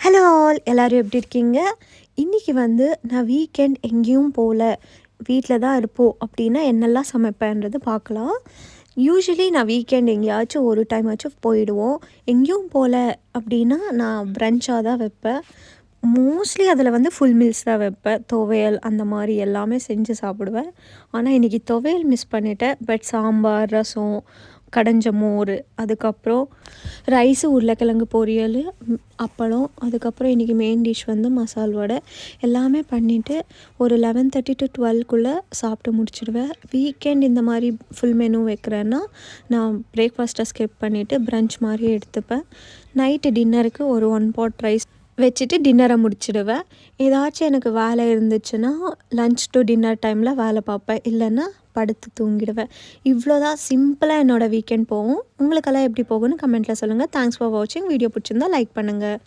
Hello all எல்லோரும் எப்படி இருக்கீங்க? இன்றைக்கி நான் வீக்கெண்ட் எங்கேயும் போகல, வீட்டில் தான் இருப்போம் அப்படின்னா என்னெல்லாம் சமைப்பேன்றது பார்க்கலாம். யூஸ்வலி நான் வீக்கெண்ட் எங்கேயாச்சும் ஒரு டைம் ஆச்சும் போயிடுவோம். எங்கேயும் போகல அப்படின்னா நான் பிரன்ச்சாக தான் வைப்பேன். மோஸ்ட்லி அதில் ஃபுல் மீல்ஸ் தான் வைப்பேன். துவையல் அந்த மாதிரி எல்லாமே செஞ்சு சாப்பிடுவேன். ஆனால் இன்றைக்கி துவையல் மிஸ் பண்ணிட்டேன். பட் சாம்பார், ரசம், கடைஞ்ச மோர், அதுக்கப்புறம் ரைஸு, உருளைக்கிழங்கு பொரியல், அப்பளம், அதுக்கப்புறம் இன்றைக்கி மெயின் டிஷ் மசால் வடை எல்லாமே பண்ணிவிட்டு ஒரு 11:30 to 12க்குள்ளே சாப்பிட்டு முடிச்சிடுவேன். வீக்கெண்ட் இந்த மாதிரி ஃபுல் மெனு வைக்கிறேன்னா நான் பிரேக்ஃபாஸ்ட்டை ஸ்கிப் பண்ணிவிட்டு பிரன்ச் மாதிரி எடுத்துப்பேன். நைட்டு டின்னருக்கு ஒரு 1 pot ரைஸ் வச்சுட்டு டின்னரை முடிச்சிடுவேன். ஏதாச்சும் எனக்கு வேலை இருந்துச்சுன்னா லன்ச் டு டின்னர் டைமில் வேலை பார்ப்பேன், இல்லைன்னா படுத்து தூங்கிடுவேன். இவ்வளோ தான் சிம்பிளாக என்னோடய வீக்கெண்ட் போகும். உங்களுக்கெல்லாம் எப்படி போகும்னு கமெண்ட்டில் சொல்லுங்கள். தேங்க்ஸ் ஃபார் வாட்சிங். வீடியோ பிடிச்சிருந்தா லைக் பண்ணுங்கள்.